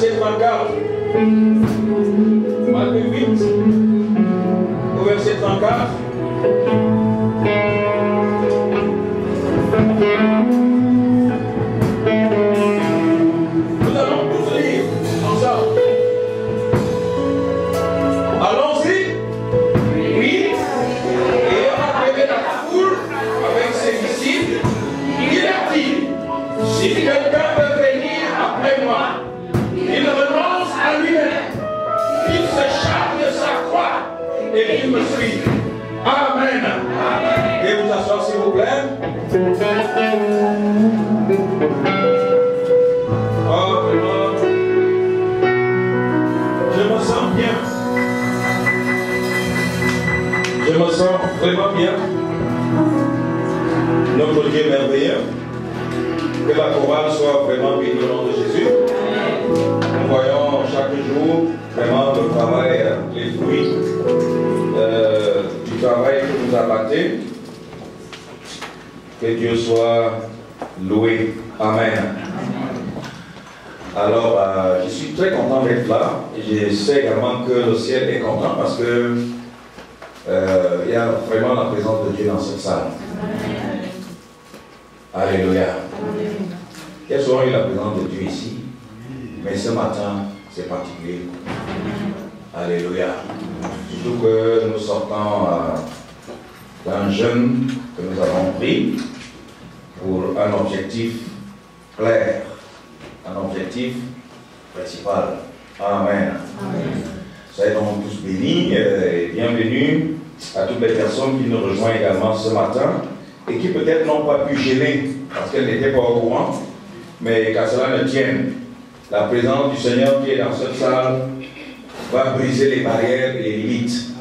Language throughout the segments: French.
verset 34. Matthieu 8, au verset 34. Nous allons tous lire ensemble. Allons-y. Oui. Et appelé la foule avec ses disciples. Il a dit, si quelqu'un veut venir après moi, il renonce à lui-même, il se charge de sa croix et il me suit. Amen. Et vous asseoir s'il vous plaît. Oh, vraiment. Je me sens bien. Je me sens vraiment bien. Notre Dieu merveilleux. Que la chorale soit vraiment bénie au nom de Jésus. Nous voyons chaque jour vraiment le travail, les fruits du travail que vous abattez. Que Dieu soit loué. Amen. Alors, je suis très content d'être là. Et je sais également que le ciel est content parce que il y a vraiment la présence de Dieu dans cette salle. Alléluia. Il y a souvent eu la présence de Dieu ici, mais ce matin, c'est particulier. Alléluia. Surtout que nous sortons d'un jeûne que nous avons pris pour un objectif clair, un objectif principal. Amen. Soyez donc tous bénis et bienvenue à toutes les personnes qui nous rejoignent également ce matin et qui peut-être n'ont pas pu gêner parce qu'elles n'étaient pas au courant, mais qu'à cela ne tienne, la présence du Seigneur qui est dans cette salle va briser les barrières et les limites.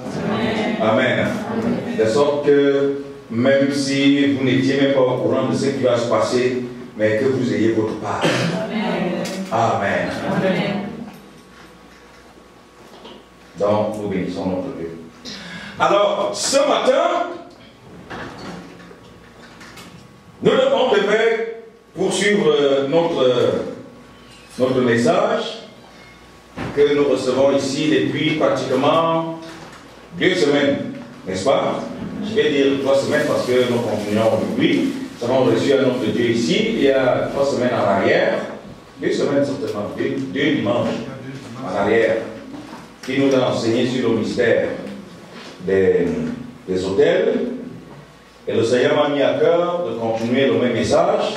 Amen. De sorte que même si vous n'étiez même pas au courant de ce qui va se passer, mais que vous ayez votre part. Amen. Donc, nous bénissons notre Dieu. Alors, ce matin, nous devons poursuivre notre message que nous recevons ici depuis pratiquement 2 semaines, n'est-ce pas? Je vais dire 3 semaines parce que nous continuons aujourd'hui. Nous avons reçu un homme de Dieu ici il y a 3 semaines en arrière, 2 semaines certainement, 2 dimanches en arrière, qui nous a enseigné sur le mystère des autels. Et le Seigneur m'a mis à cœur de continuer le même message,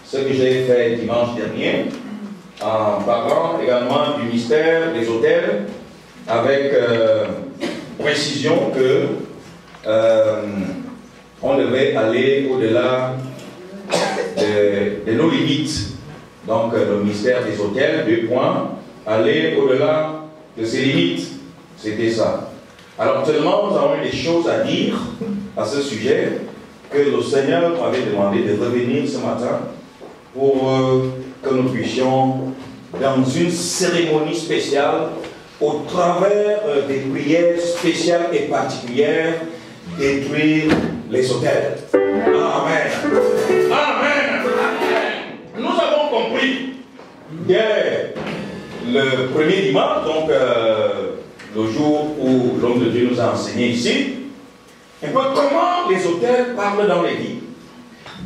ce que j'ai fait dimanche dernier, en parlant également du mystère des autels, avec précision que on devait aller au-delà de nos limites. Donc le mystère des autels, 2 points, aller au-delà de ses limites. C'était ça. Alors tellement nous avons eu des choses à dire à ce sujet que le Seigneur m'avait demandé de revenir ce matin pour que nous puissions, dans une cérémonie spéciale, au travers des prières spéciales et particulières, détruire les autels. Amen. Amen. Nous avons compris dès le premier dimanche, donc le jour où l'homme de Dieu nous a enseigné ici, et puis comment les autels parlent dans les vies,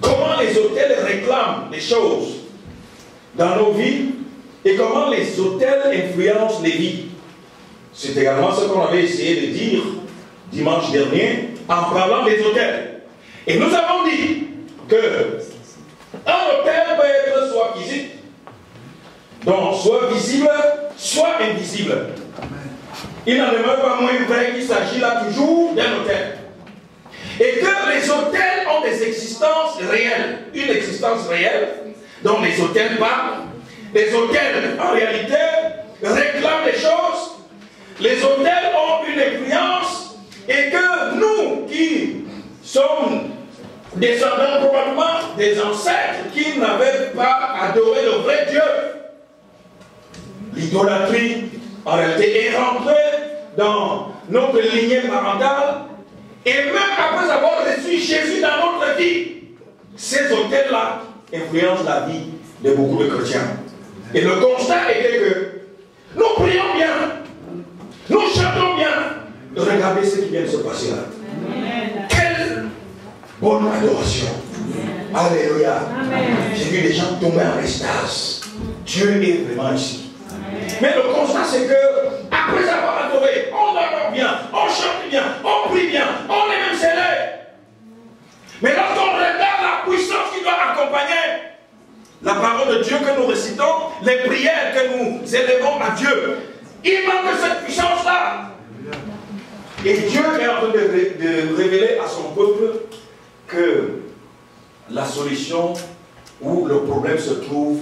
comment les autels réclament des choses dans nos vies et comment les autels influencent les vies. C'est également ce qu'on avait essayé de dire dimanche dernier en parlant des autels. Et nous avons dit que un autel peut être soit physique, donc soit visible, soit invisible. Il n'en demeure pas moins vrai qu'il s'agit là toujours d'un autel. Et que les autels ont des existences réelles, une existence réelle, dont les autels parlent. Les autels, en réalité, réclament des choses. Les autels ont une influence. Et que nous, qui sommes descendants probablement des ancêtres qui n'avaient pas adoré le vrai Dieu, l'idolâtrie, en réalité, est rentrée dans notre lignée parentale. Et même après avoir reçu Jésus dans notre vie, ces autels-là influencent la vie de beaucoup de chrétiens. Et le constat était que Nous prions bien. Nous chantons bien. Regardez ce qui vient de se passer là. Quelle bonne adoration. Alléluia. J'ai vu des gens tomber en extase. Dieu est vraiment ici. Mais le constat, c'est que après avoir adoré, on adore bien, on chante bien, on prie bien, on est même scellé. Mais lorsqu'on regarde la puissance qui doit accompagner la parole de Dieu que nous récitons, les prières que nous élevons à Dieu, il manque cette puissance-là. Et Dieu est en train de révéler à son peuple que la solution ou le problème se trouve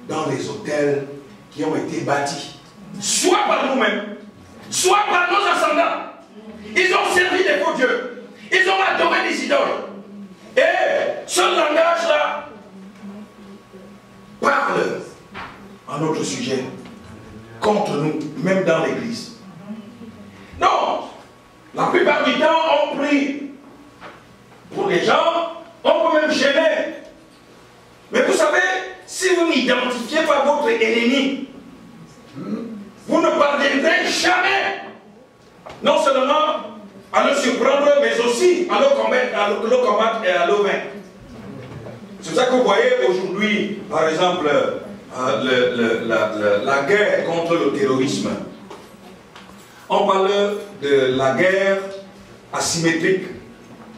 dans les hôtels qui ont été bâtis, soit par nous-mêmes, soit par nos ascendants. Ils ont servi des faux dieux, ils ont adoré des idoles. Et ce langage-là parle à notre sujet, contre nous, même dans l'église. Non, la plupart du temps, on prie pour les gens, on peut même gêner. Mais vous savez, si vous n'identifiez pas votre ennemi, vous ne parviendrez jamais, non seulement à le surprendre, mais aussi à le combattre et à le vaincre. C'est ça que vous voyez aujourd'hui, par exemple, la guerre contre le terrorisme. On parle de la guerre asymétrique.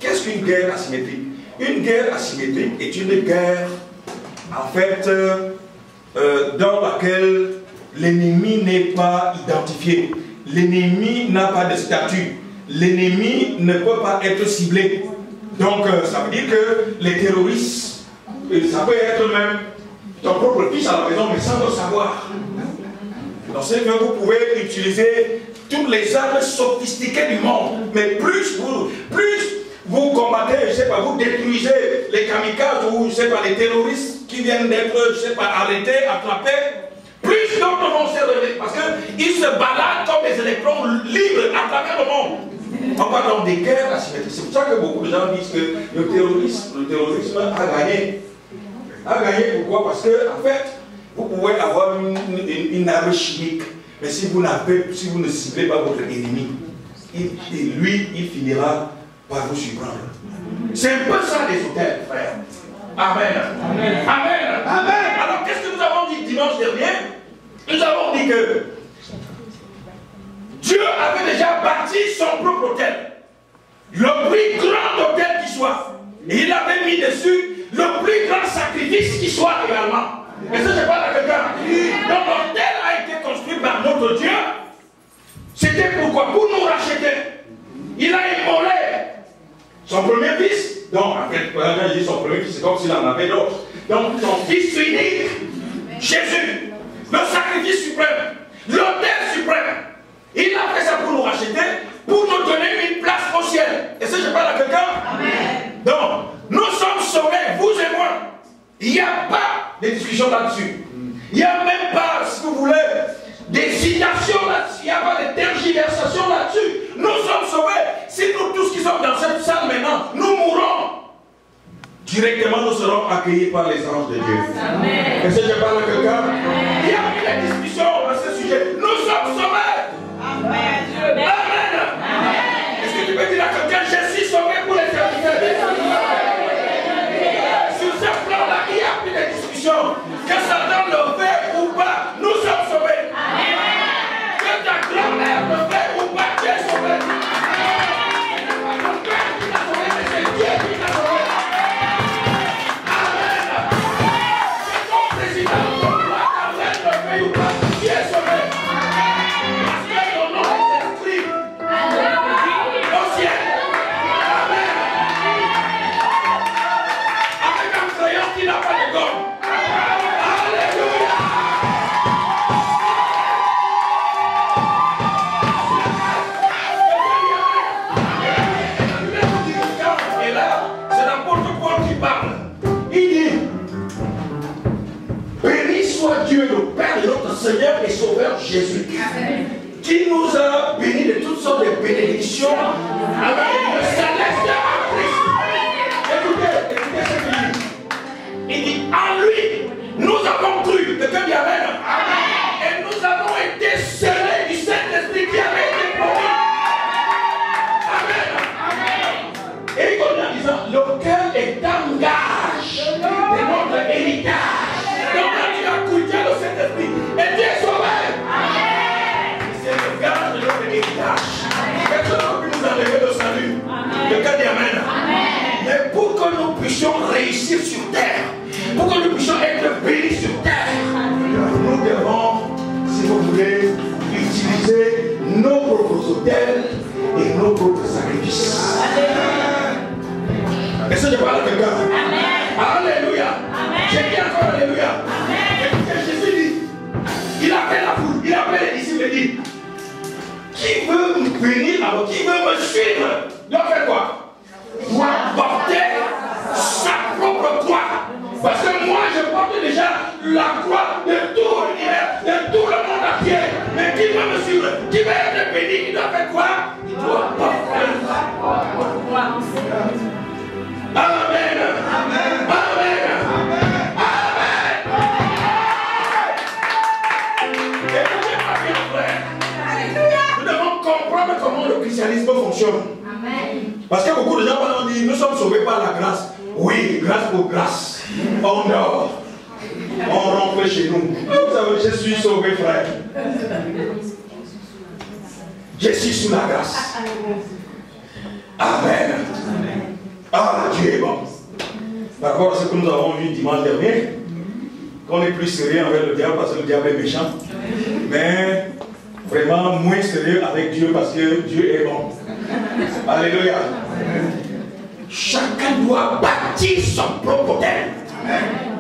Qu'est-ce qu'une guerre asymétrique? Une guerre asymétrique est une guerre, en fait, dans laquelle l'ennemi n'est pas identifié. L'ennemi n'a pas de statut. L'ennemi ne peut pas être ciblé. Donc, ça veut dire que les terroristes, ça peut être même ton propre fils à la maison, mais sans le savoir. Donc, c'est que vous pouvez utiliser toutes les armes sophistiquées du monde, mais plus vous combattez, je ne sais pas, vous détruisez les kamikazes ou, je ne sais pas, les terroristes qui viennent d'être, je ne sais pas, arrêtés, attrapés, plus d'autres vont se réveiller, parce qu'ils se baladent comme des électrons libres à travers le monde. On parle donc des guerres asymétriques. C'est pour ça que beaucoup de gens disent que le terrorisme a gagné. A gagné pourquoi? Parce que, en fait, vous pouvez avoir une arme chimique, mais si vous ne ciblez pas votre ennemi, lui, il finira par vous surprendre. C'est un peu ça les hôtels, frère. Amen. Amen. Amen. Amen. Alors, qu'est-ce que nous avons dit dimanche dernier? Nous avons dit que Dieu avait déjà bâti son propre hôtel. Le plus grand hôtel qui soit. Et il avait mis dessus le plus grand sacrifice qui soit également. Et ça, je parle à quelqu'un. Donc, l'hôtel a été construit par notre Dieu. C'était pourquoi? Pour nous racheter. Il a immolé son premier fils. Donc, en fait, quand je dis son premier fils, c'est comme s'il en avait d'autres. Donc, son fils unique, Jésus, le sacrifice suprême, l'autel suprême. Il a fait ça pour nous racheter, pour nous donner une place au ciel. Et ça, je parle à quelqu'un? Amen. Donc, nous sommes sauvés, vous et moi. Il n'y a pas de discussion là-dessus. Il n'y a même pas, si vous voulez, d'hésitation là-dessus. Il n'y a pas de tergiversation là-dessus. Nous sommes sauvés. Si nous tous qui sommes dans cette salle maintenant, nous mourrons, directement nous serons accueillis par les anges de Dieu. Amen. Est-ce que je parle à quelqu'un? Il n'y a plus de discussion à ce sujet. Nous sommes sauvés. Amen. Amen. Amen. Est-ce que tu peux dire à quelqu'un, je suis sauvé pour l'éternité? Sur ce plan-là, il n'y a plus de discussion. Que Satan le fait ou pas, nous sommes sauvés. Amen. Que ta grand-mère le fait ou pas, tu es sauvé. Ce n'est pas ton père qui t'a sauvé, mais c'est Dieu qui t'a sauvé. Amen. C'est ton président, ton roi, ta reine le fait ou pas, tu es sauvé. Parce que ton nom est inscrit au ciel. Amen. Avec un crayon qui n'a pas de gomme. Alléluia. Et là, c'est n'importe quoi qui parle. Il dit, béni soit Dieu, le Père de notre Seigneur et Sauveur Jésus-Christ, qui nous a bénis de toutes sortes de bénédictions avec le céleste en Christ. Écoutez ce qu'il dit. Il dit, en lui, nous avons cru. Quelqu'un dit Amen. Et nous avons été autels et nos propres sacrifices. Est-ce que je parle à quelqu'un? Alléluia. J'ai dit encore Alléluia. Écoutez, Jésus dit, il appelle la foule, il appelle les disciples et dit, qui veut venir alors, qui veut me suivre, doit faire quoi? Doit porter sa propre croix. Parce que moi, je porte déjà la croix de tout l'univers, de tout le monde à pied. Mais qui veut me suivre, qui veut être béni, il doit faire quoi? Il doit porter sa propre croix. Amen. Amen. Amen. Amen. Écoutez-moi bien, frère. Nous devons comprendre comment le christianisme fonctionne. Amen. Parce que beaucoup de gens vont dire, nous sommes sauvés par la grâce. Oui, grâce pour grâce. On dort. On rentre chez nous. Vous savez, je suis sauvé, frère. Je suis sous la grâce. Amen. Ah, Dieu est bon. Par rapport à ce que nous avons vu dimanche dernier, qu'on est plus sérieux avec le diable parce que le diable est méchant, mais vraiment moins sérieux avec Dieu parce que Dieu est bon. Alléluia. Chacun doit bâtir son propre autel.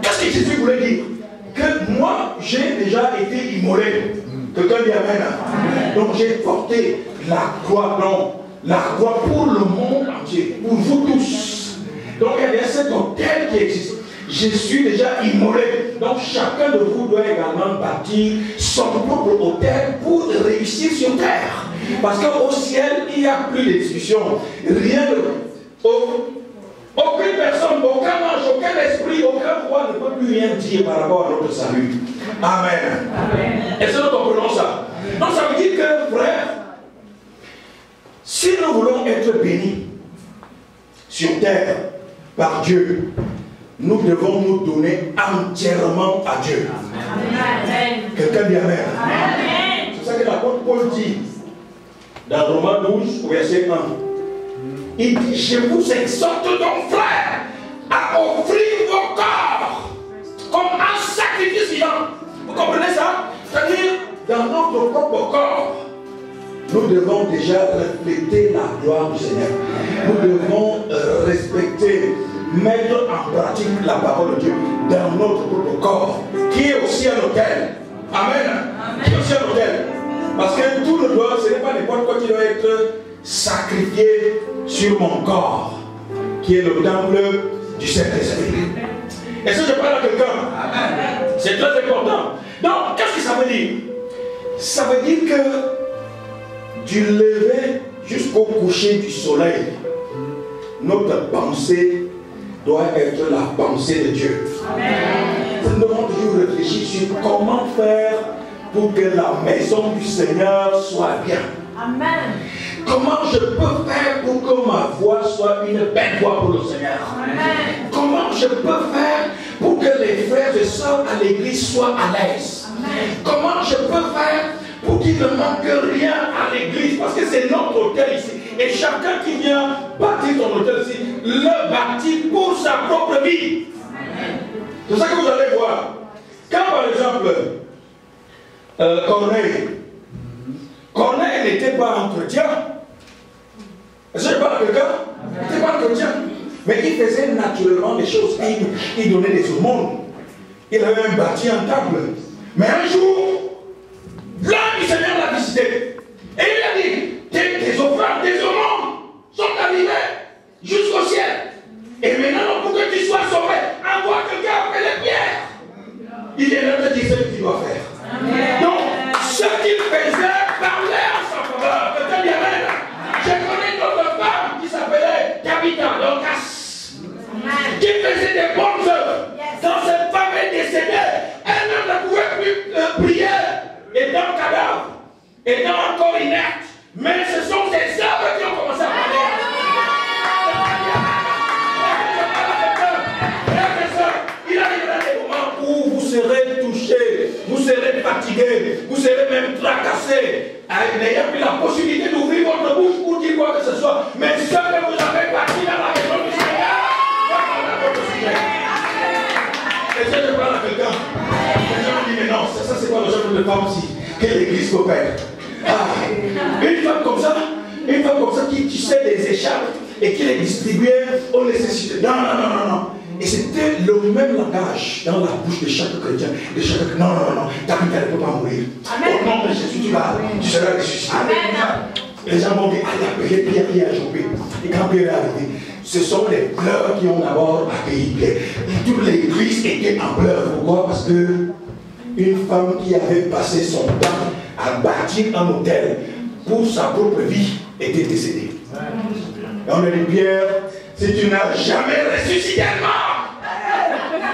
Qu'est-ce que Jésus voulait dire? Que moi, j'ai déjà été immolé. Quelqu'un dit Amen. Donc j'ai porté la croix, non, la croix pour le monde entier, pour vous tous. Donc il y a cet autel qui existe. Je suis déjà immolé. Donc chacun de vous doit également bâtir son propre autel pour réussir sur terre. Parce qu'au ciel, il n'y a plus de discussion. Rien de... Aucune personne, aucun ange, aucun esprit, aucun roi ne peut plus rien dire par rapport à notre salut. Amen. Est-ce que nous comprenons ça? Donc ça veut dire que, frère, si nous voulons être bénis sur terre par Dieu, nous devons nous donner entièrement à Dieu. Amen. Quelqu'un dit Amen. Amen. C'est ça que l'apôtre Paul dit dans Romains 12, verset 1. Il dit, je vous exhorte donc, frère, à offrir vos corps comme un sacrifice vivant. Vous comprenez ça? C'est-à-dire, dans notre propre corps, nous devons déjà refléter la gloire du Seigneur. Nous devons respecter, mettre en pratique la parole de Dieu dans notre propre corps, qui est aussi un autel. Amen. Amen. Qui est aussi un autel. Parce que tout le doigt, ce n'est pas n'importe quoi qui doit être sacrifié sur mon corps, qui est le temple du Saint-Esprit. Est-ce que je parle à quelqu'un? C'est très important. Donc, qu'est-ce que ça veut dire? Ça veut dire que du lever jusqu'au coucher du soleil, notre pensée doit être la pensée de Dieu. Nous devons toujours réfléchir sur comment faire pour que la maison du Seigneur soit bien. Amen. Comment je peux faire pour que ma voix soit une belle voix pour le Seigneur? Amen. Comment je peux faire pour que les frères et sœurs à l'église soient à l'aise? Comment je peux faire pour qu'il ne manque rien à l'église? Parce que c'est notre hôtel ici. Et chacun qui vient bâtir son hôtel ici, le bâtit pour sa propre vie. C'est ça que vous allez voir. Quand par exemple, Corneille n'était pas un chrétien. Est-ce que je parle à quelqu'un? Il n'était pas un chrétien. Mais il faisait naturellement des choses. Il donnait des aumônes. Il avait même bâti un temple. Mais un jour, l'ange du Seigneur l'a visité. Et il a dit, tes offrandes, tes aumônes sont arrivées jusqu'au ciel. Et maintenant, pour que tu sois sauvé, envoie quelqu'un appeler Pierre. Il est là de dire ce que tu dois faire. Amen. Donc, ce qu'il faisait parlait en sa faveur. Quelqu'un dit Amen. Je connais une autre femme qui s'appelait Tabitha Dorcas, qui faisait des bonnes œuvres. Quand cette femme est décédée, elle ne pouvait plus prier, étant cadavre, étant encore inerte. Mais ce sont ces œuvres qui ont commencé à parler. Il arrivera des moments où vous serez touché, vous serez fatigué, vous serez même tracassé, n'ayant plus la possibilité d'ouvrir votre bouche pour dire quoi que ce soit. Mais ce que vous avez bâti dans la maison du Seigneur, va parler à votre sujet. Et si je parle à quelqu'un, les gens me disent, mais non, ça c'est quoi le genre de femme aussi que l'église peut faire? Ah, une femme comme ça qui tissait des écharpes et qui les distribuait aux nécessités. Non. Et c'était le même langage dans la bouche de chaque chrétien. Non, ta vie ne peut pas mourir. Au nom de Jésus, tu seras ressuscité. Les gens vont dire, allez, Pierre qui a chopé. Et quand Pierre est arrivé, ce sont les pleurs qui ont d'abord accueilli Pierre. Toute l'église était en pleurs. Pourquoi? Parce que une femme qui avait passé son temps à bâtir un hôtel pour sa propre vie était décédée. Et on a dit, Pierre, si tu n'as jamais ressuscité de mort,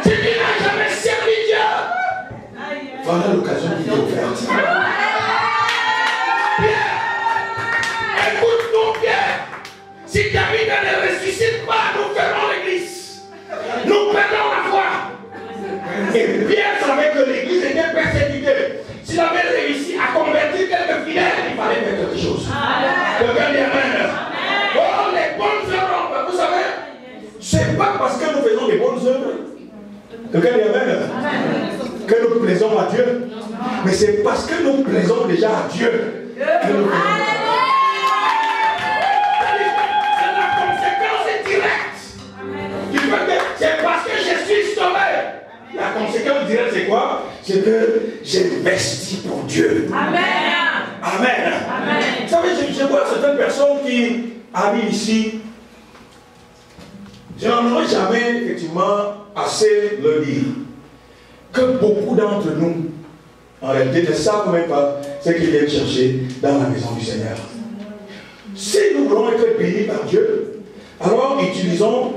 si tu n'as jamais servi Dieu, voilà l'occasion qui t'est offerte. Pierre, écoute-nous, Pierre. Si David ne ressuscite pas, nous ferons l'église. Nous perdons la foi. Et Pierre savait que l'église était persécutée. S'il avait réussi à convertir quelques fidèles, il fallait faire quelque chose. Quelqu'un dit amen. Oh, les bonnes œuvres, vous savez, c'est pas parce que nous faisons des bonnes œuvres, quelqu'un dit amen, que nous plaisons à Dieu, mais c'est parce que nous plaisons déjà à Dieu que nous faisons. C'est la conséquence directe. C'est parce que je suis sauvé. La conséquence directe, c'est quoi? C'est que j'investis pour Dieu. Amen. Vous savez, je vois certaines personnes qui arrivent ici. Je n'en aurais jamais effectivement assez le dire. Que beaucoup d'entre nous, en réalité, ne savent même pas ce qu'ils viennent chercher dans la maison du Seigneur. Si nous voulons être bénis par Dieu, alors utilisons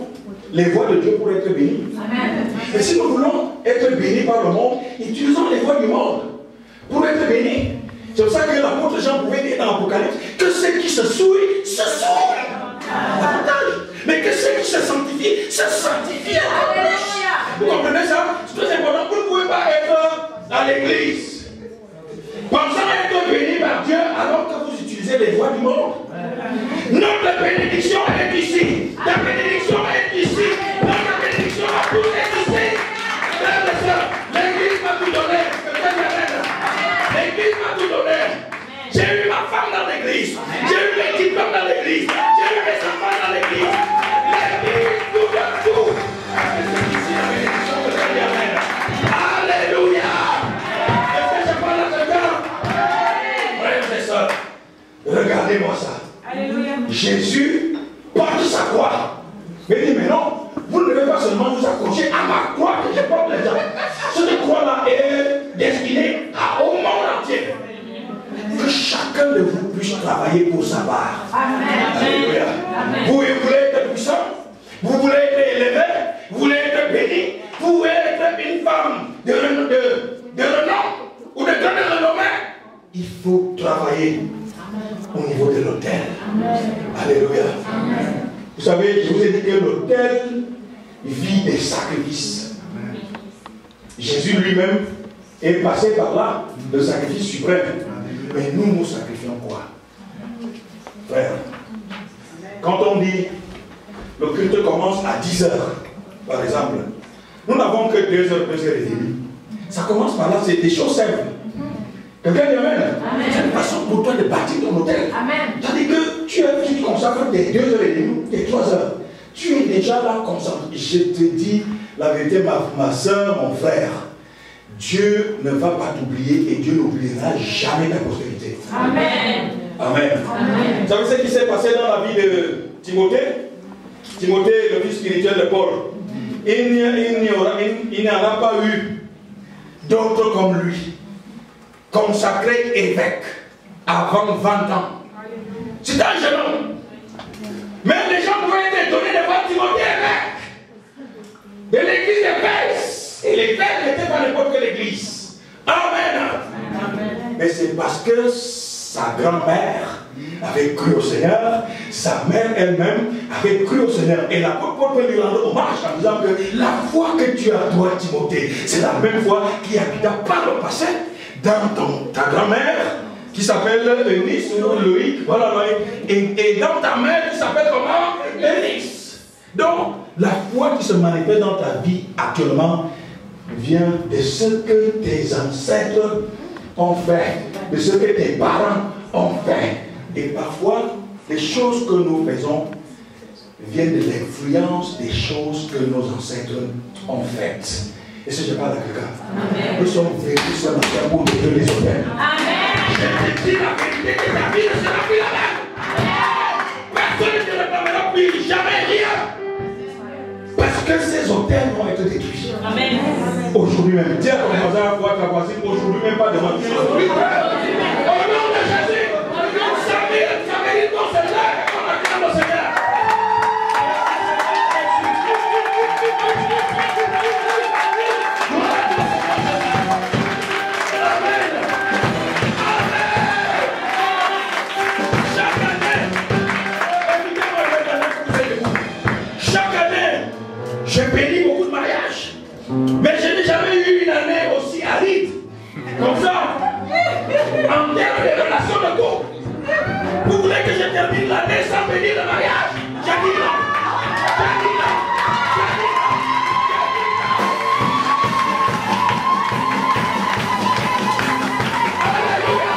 les voies de Dieu pour être bénis. Et si nous voulons être bénis par le monde, utilisons les voies du monde pour être bénis. C'est pour ça que l'apôtre Jean pouvait dire dans l'Apocalypse que ceux qui se souillent, se souillent davantage. Mais que ceux qui se sanctifient, se sanctifient encore plus. Vous comprenez ça? C'est très important. Vous ne pouvez pas être à l'église pensant être béni par Dieu alors que vous utilisez les voies du monde. Notre bénédiction est ici. Ta bénédiction est ici. Notre bénédiction à tous est ici. Frères et sœurs, l'église m'a tout donné. L'église m'a tout donné. J'ai eu ma femme dans l'église. J'ai eu mes diplômes dans l'église. J'ai eu mes enfants dans l'église. L'église nous donne tout. C'est ici la bénédiction que Dieu amène. Alléluia. Est-ce que je parle à quelqu'un? Frères et sœurs, regardez-moi ça. Alléluia. Jésus porte sa croix. Mais dit, mais non, vous ne devez pas seulement vous accrocher à ma croix que je porte les gens. Cette croix-là est destinée au monde entier. Que chacun de vous puisse travailler pour sa part. Amen. Alléluia. Amen. Vous voulez être puissant, vous voulez être élevé, vous voulez être béni, vous voulez être une femme de renom ou de grande renommée. Il faut travailler au niveau de l'autel. Alléluia. Amen. Vous savez, je vous ai dit que l'autel vit des sacrifices. Amen. Jésus lui-même est passé par là, le sacrifice suprême. Mais nous sacrifions quoi? Frère, quand on dit le culte commence à 10 heures, par exemple, nous n'avons que 2 heures, 2 heures et demie. Ça commence par là, c'est des choses simples. Quelqu'un dit amen. C'est une façon pour toi de bâtir ton hôtel. C'est-à-dire que tu consacres tes 2 heures et demie, tes 3 heures. Tu es déjà là concentré. Je te dis la vérité, ma soeur, mon frère. Dieu ne va pas t'oublier et Dieu n'oubliera jamais ta postérité. Amen. Amen. Vous savez ce qui s'est passé dans la vie de Timothée? Timothée, le fils spirituel de Paul. Il n'y en a pas eu d'autres comme lui, consacré évêque avant 20 ans. C'est un jeune homme. Même les gens pouvaient être étonnés de voir Timothée évêque de l'église d'Éphèse. Et l'église n'était pas n'importe quelle église. Amen. Amen. Mais c'est parce que sa grand-mère avait cru au Seigneur, sa mère elle-même avait cru au Seigneur. Et l'apôtre Paul peut lui rendre hommage en disant que la foi que tu as, toi, Timothée, c'est la même foi qui habita par le passé dans ta grand-mère qui s'appelle Eunice ou Loïc. Voilà, et dans ta mère qui s'appelle comment? Eunice. Donc, la foi qui se manifeste dans ta vie actuellement vient de ce que tes ancêtres ont fait. de ce que tes parents ont fait. Et parfois, les choses que nous faisons viennent de l'influence des choses que nos ancêtres ont faites. Et si je parle à quelqu'un, nous sommes vécus ce matin pour détruire les hôtels. Je te dis la vérité que ta vie ne sera plus la même. Personne ne te réclamera plus jamais rien. Parce que ces hôtels vont être détruits. Amen. Aujourd'hui même. Dis à ton voisin, à ta voisine, aujourd'hui même pas devant Dieu. Au nom de Jésus, ça mérite ton Seigneur, on acclame le Seigneur. J'ai béni beaucoup de mariages, mais je n'ai jamais eu une année aussi aride, comme ça, en termes de relations de couple. Vous voulez que je termine l'année sans bénir le mariage? J'ai dit non. J'ai dit non. J'ai dit non. Alléluia.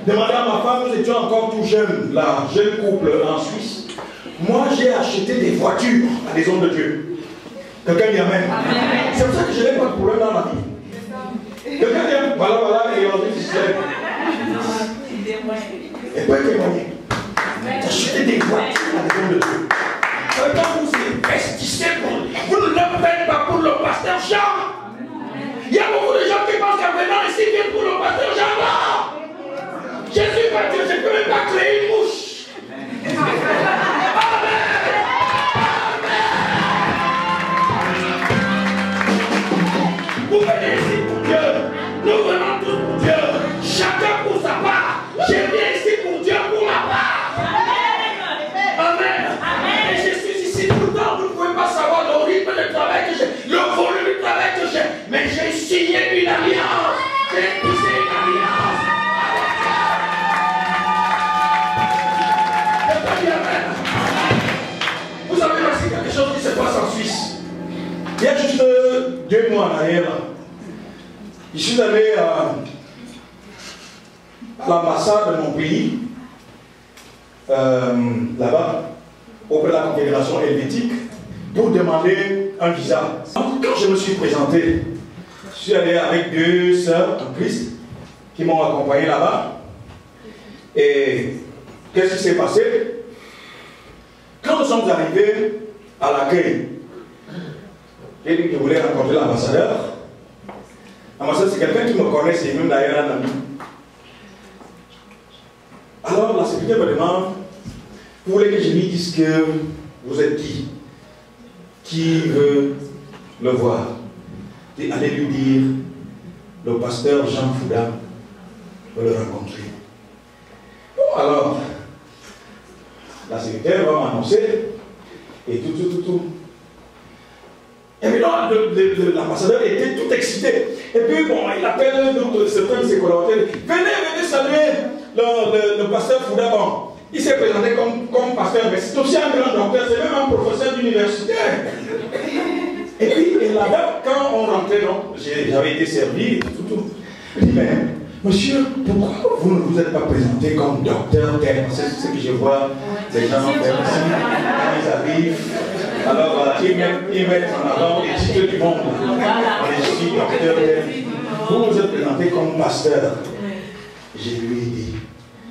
Demandez à ma femme, nous étions encore tout jeunes, là, jeune couple en Suisse. Moi, j'ai acheté des voitures à des hommes de Dieu. Quelqu'un dit Amen. C'est pour ça que je n'ai pas de problème dans la vie. Quelqu'un dit voilà, et on dit c'est. Et pas témoigner. Acheter des voitures à des hommes de Dieu. Quand vous investissez, vous ne le faites pas pour le pasteur Jean. Il y a beaucoup de gens qui pensent qu'en venant ici, ils viennent pour le pasteur Jean. Non! Jésus va dire, je ne peux même pas créer une mouche. Amen. Vous venez ici pour Dieu. Nous venons tous pour Dieu. Chacun pour sa part. Je viens ici pour Dieu, pour ma part. Amen. Et je suis ici tout le temps. Vous ne pouvez pas savoir le rythme de travail que j'ai, le volume de travail que j'ai. Mais j'ai signé une alliance. J'ai tissé une alliance. Vous savez aussi quelque chose qui se passe en Suisse. Il y a juste 2 mois en arrière, je suis allé à l'ambassade de mon pays, là-bas, auprès de la Confédération helvétique, pour demander un visa. Quand je me suis présenté, je suis allé avec 2 sœurs en Christ qui m'ont accompagné là-bas. Et qu'est-ce qui s'est passé? Quand nous sommes arrivés à l'accueil, j'ai dit que je voulais rencontrer l'ambassadeur. L'ambassadeur, c'est quelqu'un qui me connaît, c'est même d'ailleurs un ami. Alors la secrétaire me demande, vous voulez que je lui dise que vous êtes qui? Qui veut le voir? Et allez lui dire, le pasteur Jean Fouda veut le rencontrer. Bon alors, la secrétaire va m'annoncer et tout. Et puis l'ambassadeur était tout excité. Et puis bon, il appelle certains de ses collaborateurs. Venez saluer le pasteur Fouda. Bon, Il s'est présenté comme pasteur, mais c'est aussi un grand docteur, c'est même un professeur d'université. Et puis, là-bas, quand on rentrait, j'avais été servi, tout. Il dit, mais monsieur, pourquoi vous ne vous êtes pas présenté comme docteur tel? C'est ce que je vois les gens faire ici, quand ils arrivent. Alors voilà, ils mettent en avant les titres du monde. Je suis docteur tel. Vous vous êtes présenté comme pasteur. Je lui ai dit,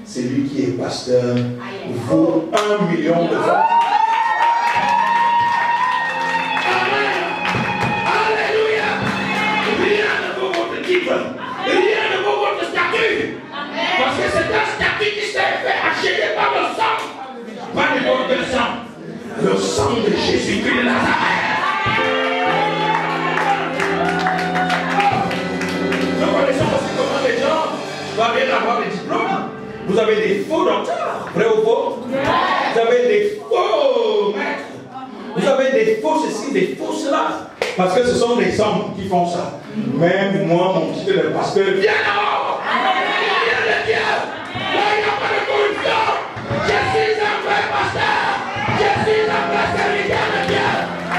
celui qui est pasteur vaut 1 million de francs. Rien ne vaut votre statut. Parce que c'est un statut qui s'est fait acheter par le sang. Pas n'importe sang. Le sang de Jésus-Christ de Nazareth. Nous connaissons aussi comment les gens doivent avoir des diplômes. Vous avez des faux docteurs. Vrai ou faux? Vous avez des faux maîtres. Vous avez des faux ceci, des faux cela. Parce que ce sont les hommes qui font ça. Même moi, mon titre de pasteur, viens là-haut! Viens de Dieu! Là, il n'y a pas de corruption! Je suis un vrai pasteur! Je suis un vrai serviteur de Dieu!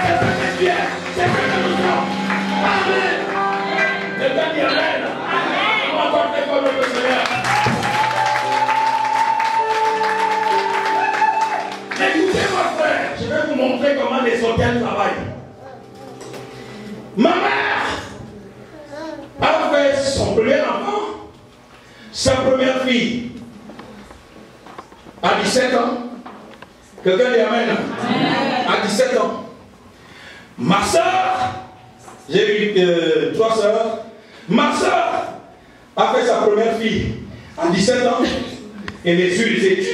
C'est ce que tu es! C'est ce que nous sommes! Amen! Quelqu'un dit Amen! On va encore très fort notre Seigneur! Écoutez, mon frère, je vais vous montrer comment les hôtels travaillent. Ma mère a fait son premier enfant, sa première fille, à 17 ans. Quelqu'un dit Amen. À 17 ans. Ma soeur, j'ai eu 3 soeurs. Ma soeur a fait sa première fille à 17 ans. Et les études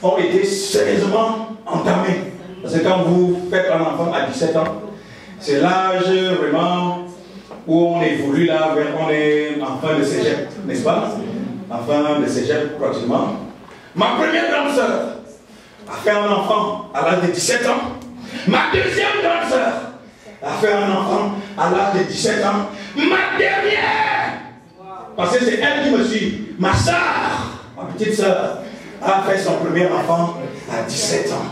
ont été sérieusement entamées. Parce que quand vous faites un enfant à 17 ans, c'est l'âge vraiment où on évolue là, on est en fin de cégep, n'est-ce pas? En fin de cégep pratiquement. Ma première grande sœur a fait un enfant à l'âge de 17 ans. Ma deuxième grande sœur a fait un enfant à l'âge de 17 ans. Ma dernière, parce que c'est elle qui me suit, ma sœur, ma petite sœur, a fait son premier enfant à 17 ans.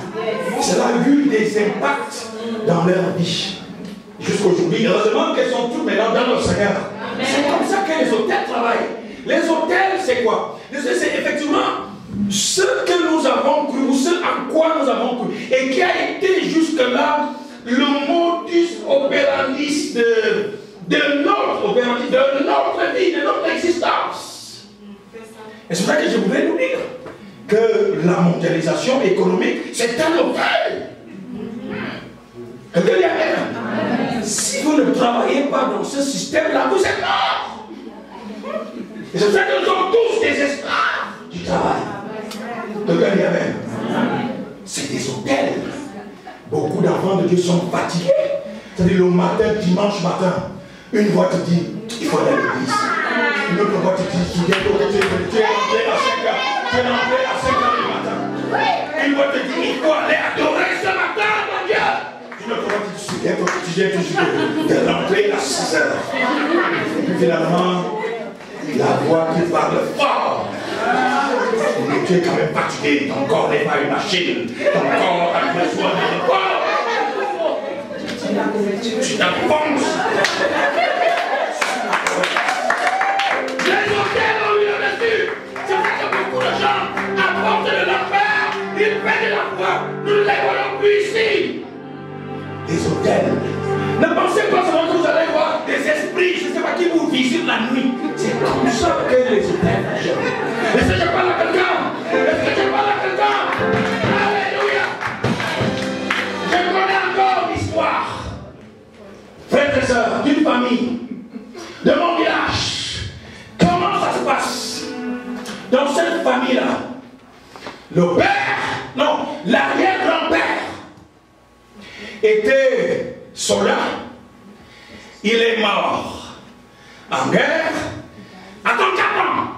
Cela a eu des impacts dans leur vie. Jusqu'aujourd'hui, heureusement qu'elles sont toutes maintenant dans le Seigneur. C'est comme ça que les hôtels travaillent. Les hôtels, c'est quoi? C'est effectivement ce que nous avons cru, ou ce à quoi nous avons cru, et qui a été jusque-là le modus operandi de notre vie, de notre existence. Et c'est pour ça que je voulais nous dire que la mondialisation économique, c'est un hôtel. Quelqu'un dit Amen. Si vous ne travaillez pas dans ce système-là, vous êtes morts. Et c'est pour ça que nous sommes tous des esclaves du travail. Quelqu'un dit Amen. C'est des hôtels. Beaucoup d'enfants de Dieu sont fatigués. C'est-à-dire le matin, dimanche matin, une voix te dit, il faut aller à l'église. Une autre voix te dit, tu es rentré à 5 heures. Tu es rentré à 5 heures du matin. Une voix te dit, il faut aller adorer ce matin, mon Dieu. Une autre fois, tu te souviens quand tu viens toujours de rentrer à 6 heures. Et puis finalement, la voix qui parle fort. Mais tu es quand même fatigué, ton corps n'est pas une machine. Ton corps a besoin de repos. Tu t'enfonces. Les hôtels ont eu le dessus. C'est vrai que beaucoup de gens apportent de l'enfer. Ils paient de la foi. Nous ne les voyons plus ici. Des hôtels. Ne pensez pas seulement que vous allez voir des esprits, je ne sais pas qui vous visitent la nuit. C'est comme ça que les hôtels fonctionnent. Est-ce que je parle à quelqu'un? Est-ce que je parle à quelqu'un? Alléluia. Je connais encore l'histoire, frères et sœurs, d'une famille, de mon village. Comment ça se passe? Dans cette famille-là, le père, non, l'arrière-grand-père, était soldat. Il est mort en guerre à 34 ans.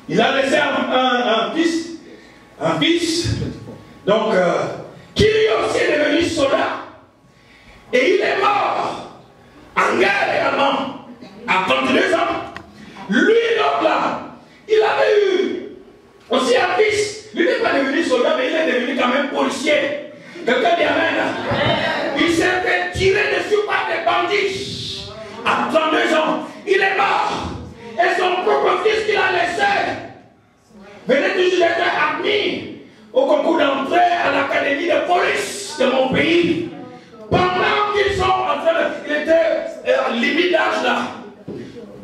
Il a laissé un fils, donc, qui lui aussi est devenu soldat. Et il est mort en guerre également à 32 ans. Lui, l'autre là, il avait eu Aussi un fils, lui n'est pas devenu soldat, mais il est devenu quand même policier. Quelqu'un dit amen. Il s'est fait tirer dessus par des bandits. À 32 ans, il est mort. Et son propre fils qu'il a laissé venait toujours d'être admis au concours d'entrée à l'académie de police de mon pays. Pendant qu'ils sont en train de... Il était limite d'âge là.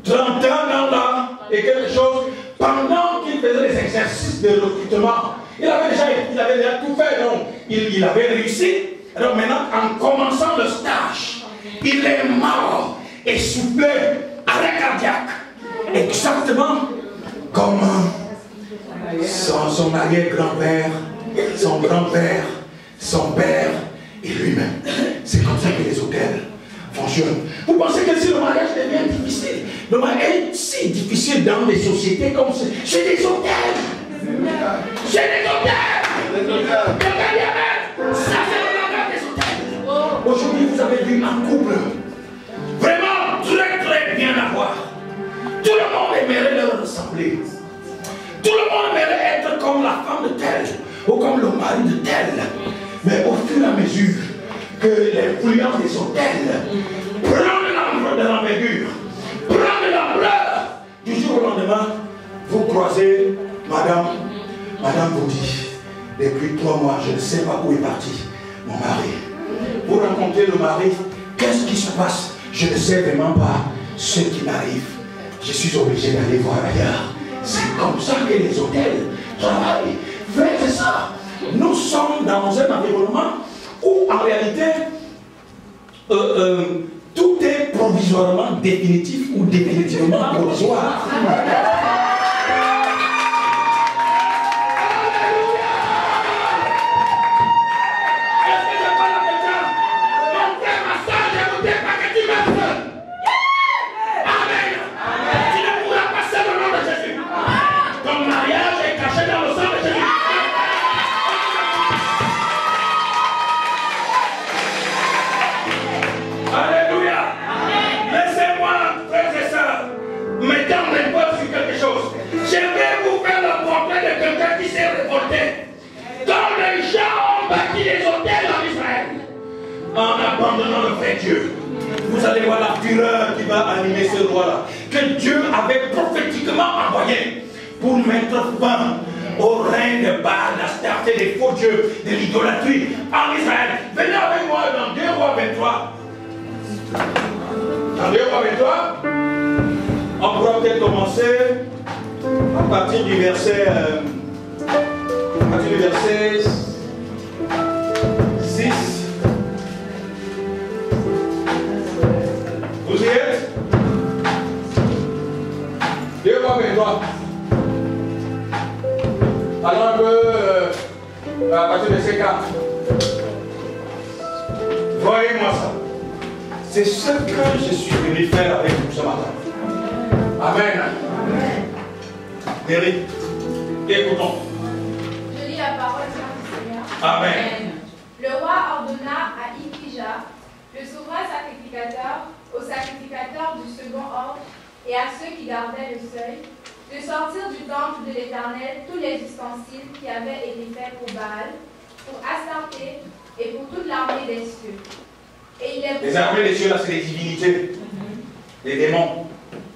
31 ans là, et quelque chose. Pendant qu'il faisait les exercices de recrutement, il avait déjà tout fait, donc il avait réussi. Alors maintenant, en commençant le stage, il est mort, essoufflé, arrêt cardiaque. Exactement comme son arrière-grand-père, son grand-père, son père et lui-même. C'est comme ça que les hôtels fonctionnent. Vous pensez que si le mariage devient difficile, le mariage est si difficile dans des sociétés comme ça, c'est des hôtels. C'est des hôtels. Ça, c'est le langage des hôtels. Aujourd'hui, vous avez vu un couple vraiment très bien à voir. Tout le monde aimerait leur ressembler. Tout le monde aimerait être comme la femme de tel ou comme le mari de tel. Mais au fur et à mesure que l'influence des hôtels prend de l'envergure, prend de l'ampleur, du jour au lendemain, vous croisez madame vous dit, depuis 3 mois, je ne sais pas où est parti mon mari. Vous rencontrez le mari, qu'est-ce qui se passe? Je ne sais vraiment pas ce qui m'arrive. Je suis obligé d'aller voir ailleurs. C'est comme ça que les hôtels travaillent. Faites ça. Nous sommes dans un environnement où en réalité tout est provisoirement définitif ou définitivement provisoire. En abandonnant le vrai Dieu, vous allez voir la fureur qui va animer ce roi-là, que Dieu avait prophétiquement envoyé pour mettre fin au règne de Baal, d'Astarté, des faux dieux, de l'idolâtrie en Israël. Venez avec moi dans 2 Rois 23. Dans 2 Rois 23, on pourra peut-être commencer à partir du verset 6. Vous y êtes? 2 Rois 23. Allons un peu à partir de verset 4. Voyez-moi ça. C'est ce que je suis venu faire avec vous ce matin. Amen. Eric, écoutons. Je lis la parole du Seigneur. Amen. Le roi ordonna à Ikija, le souverain sacrificateur, aux sacrificateurs du second ordre et à ceux qui gardaient le seuil, de sortir du temple de l'Éternel tous les ustensiles qui avaient été faits pour Baal, pour Astarté et pour toute l'armée des cieux. Et il les armées des cieux, là, c'est les divinités, les démons.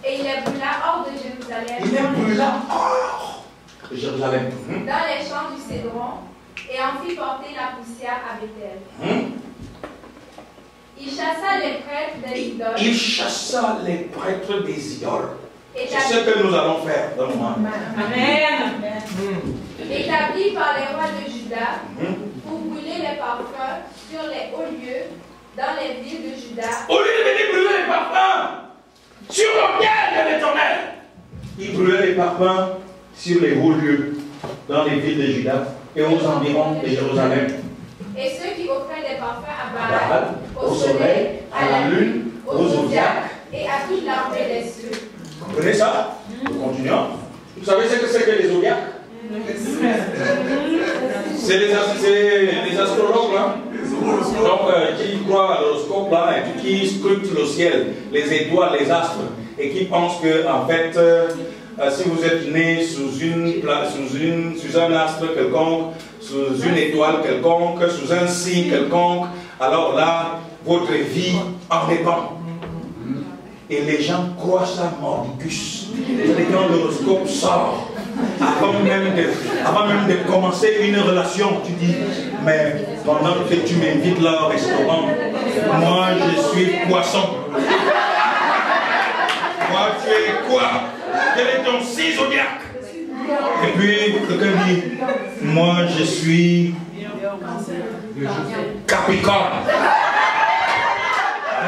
Et il les brûla hors de Jérusalem. Il les brûla hors de Jérusalem. Dans les champs du Cédron, et en fit porter la poussière à Bethel. Il chassa les prêtres des idoles. Il chassa les prêtres des idoles. C'est ce que nous allons faire dans le moment. Amen. Établi par les rois de Juda pour brûler les parfums sur les hauts lieux dans les villes de Juda. Au lieu de venir brûler les parfums sur l'autel de l'Éternel, il brûlait les parfums sur les hauts lieux dans les villes de Juda et aux environs de Jérusalem. Et ceux qui offraient des parfums à Baal, au soleil, à la lune, au zodiaque et à toute l'armée des cieux. Vous comprenez ça? Continuons. Vous savez ce que c'est que les zodiaques? C'est les astrologues là. Donc qui croient à l'horoscope là et qui scrutent le ciel, les étoiles, les astres et qui pensent que en fait si vous êtes né sous un astre quelconque, sous une étoile quelconque, sous un signe quelconque, alors là, votre vie en dépend. Et les gens croient ça mordicus. C'est quand l'horoscope sort, avant même de commencer une relation, tu dis, mais pendant que tu m'invites là au restaurant, moi je suis poisson. Moi tu es quoi? Quel est ton signe zodiaque? Et puis quelqu'un dit, moi je suis Capricorne.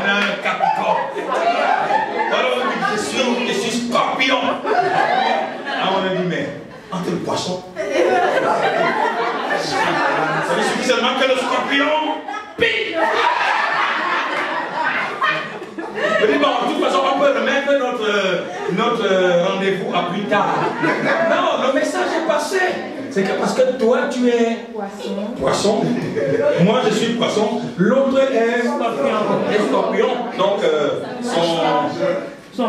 Un Capricorne. Alors je suis Scorpion. Alors on a dit, mais entre le poisson, ça ne suffit seulement que le Scorpion pique. Je dis, bon, de toute façon, on peut remettre notre rendez-vous à plus tard. Non, le message est passé. C'est que parce que toi, tu es poisson. Moi, je suis poisson. L'autre est scorpion. Donc, son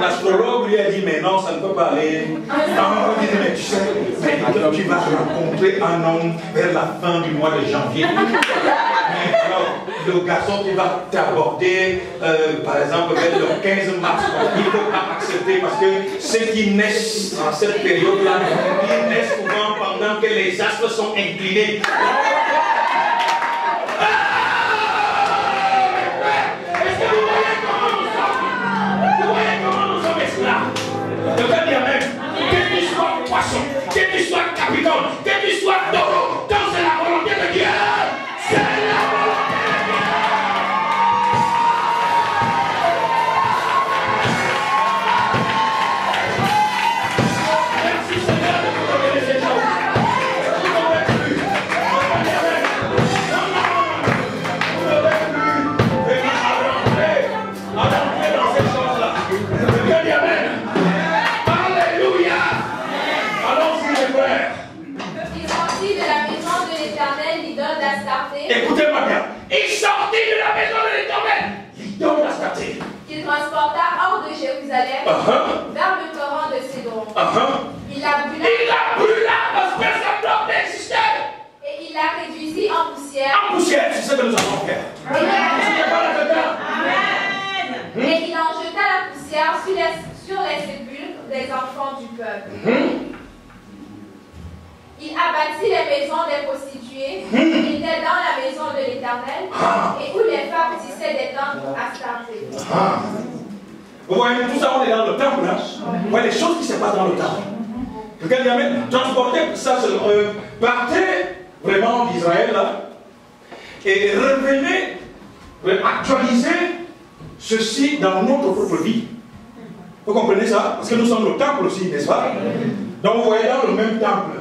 astrologue lui a dit, mais non, ça ne peut pas aller. Non, il dit, mais tu sais, tu vas rencontrer un homme vers la fin du mois de janvier. Alors, le garçon qui va t'aborder, par exemple, vers le 15 mars, il ne peut pas accepter parce que ceux qui naissent en cette période-là, ils naissent souvent pendant que les astres sont inclinés. Que tu sois poisson, que tu sois Capricorne, que tu sois taureau, quand c'est la volonté de Dieu, c'est la volonté de Dieu. Merci Seigneur de vous donner ces choses. Vous ne pouvez plus. Vous ne pouvez plus venir à rentrer dans ces choses-là. Que Dieu amen. Écoutez-moi bien. Il sortit de la maison de l'Éternel, l'idole d'Astarté, qu'il transporta hors de Jérusalem vers le torrent de Cédron. Il la brûla parce que sa bloc existait. Et il la réduisit en poussière. En poussière, c'est ce que nous avons fait. Et il en jeta la poussière sur les sépulcres des enfants du peuple. Il abattit les maisons des prostituées qui étaient dans la maison de l'Éternel et où les femmes tissaient des tentes Astarté. Vous voyez, tout ça, on est dans le temple. Hein? Vous voyez les choses qui se passent dans le temple. Regardez, transporter ça, partez vraiment d'Israël là et revenez, actualiser ceci dans notre propre vie. Vous comprenez ça? Parce que nous sommes le temple aussi, n'est-ce pas? Donc vous voyez dans le même temple.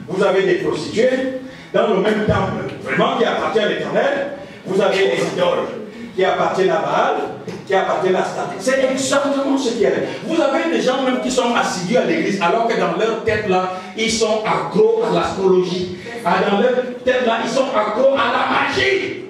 Vous avez des prostituées dans le même temple, vraiment qui appartient à l'Éternel. Vous avez des idoles qui appartiennent à Baal, qui appartiennent à Astarté. C'est exactement ce qui est. Vous avez des gens même qui sont assidus à l'église, alors que dans leur tête là, ils sont accros à l'astrologie. Dans leur tête là, ils sont accros à la magie.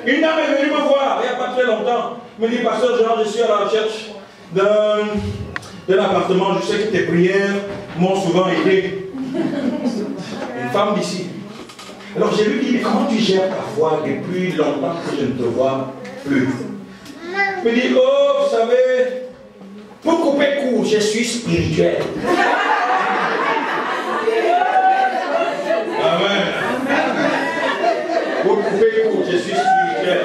Une dame est venue me voir, il n'y a pas très longtemps. Me dit, pasteur Jean, je suis à la recherche d'un appartement. Je sais que tes prières m'ont souvent aidé. Une femme d'ici. Alors je lui dis, mais comment tu gères ta foi depuis longtemps que je ne te vois plus? Il me dit, oh, vous savez, pour couper court, je suis spirituel. Amen. Pour couper court, je suis spirituel.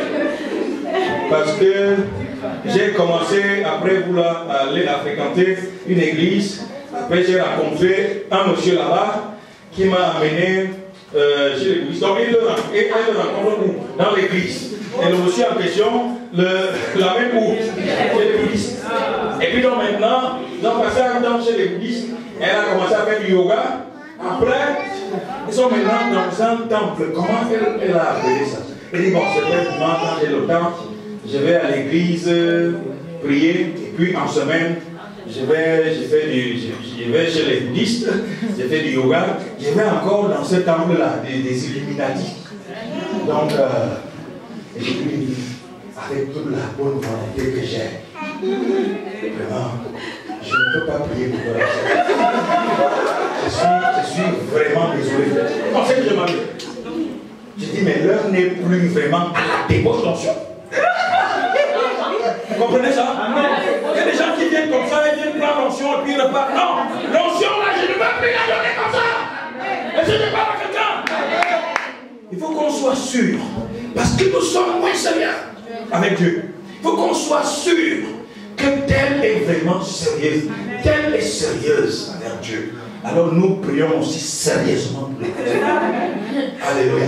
Parce que j'ai commencé, après vous là, à aller à fréquenter une église. Après, j'ai rencontré un monsieur là-bas qui m'a amené chez l'église. Donc, il le rencontre dans l'église. Et le monsieur en question l'amène où? Chez l'église. Et puis, donc maintenant, ils ont passé un temps chez l'église. Elle a commencé à faire du yoga. Après, ils sont maintenant dans un temple. Comment elle a appelé ça? Elle dit, bon, c'est vrai, quand j'ai le temps, je vais à l'église prier. Et puis, en semaine, je vais chez les bouddhistes, je fais du yoga, je vais encore dans ce temple-là, des Illuminati. Donc, je lui dis, avec toute la bonne volonté que j'ai, vraiment, je je ne peux pas prier pour toi. Je suis vraiment désolé. Non, c'est que je m'amuse. J'ai dit, mais l'heure n'est plus vraiment à la débauche d'onction. Vous comprenez ça? Il y a des gens qui viennent comme ça, ils viennent prendre l'onction et puis ils repartent. Non, l'onction là, je ne veux plus la donner comme ça. Et je ne parle à quelqu'un. Il faut qu'on soit sûr, parce que nous sommes moins sérieux avec Dieu. Il faut qu'on soit sûr que telle est vraiment sérieuse. Telle est sérieuse avec Dieu. Alors nous prions aussi sérieusement pour les Alléluia.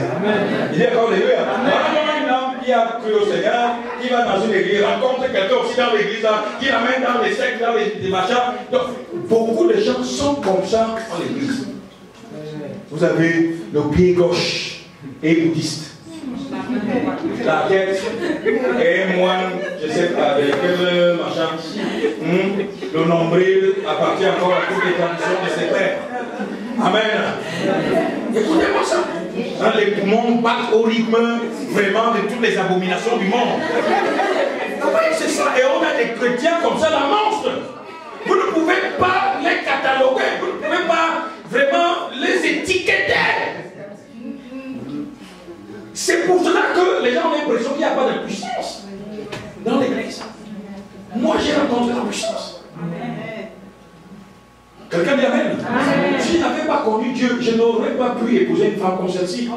Il dit encore Alléluia. Un homme qui a cru au Seigneur, qui va dans une église, rencontre quelqu'un aussi dans l'église, qui l'amène dans les sectes, dans les machins. Donc, beaucoup de gens sont comme ça dans l'église. Vous avez le pied gauche et bouddhiste. La tête et moine, je sais pas, avec quel machin. Le nombril appartient encore à toutes les traditions de ses pères. Amen. Écoutez-moi ça. Hein, les poumons battent au rythme vraiment de toutes les abominations du monde. Oui, c'est ça. Et on a des chrétiens comme ça, la monstre. Vous ne pouvez pas les cataloguer, vous ne pouvez pas vraiment les étiqueter. C'est pour cela que les gens ont l'impression qu'il n'y a pas de puissance dans l'église. Moi, j'ai rencontré la puissance. Quelqu'un dit Amen. Si je n'avais pas connu Dieu, je n'aurais pas pu épouser une femme comme celle-ci. Je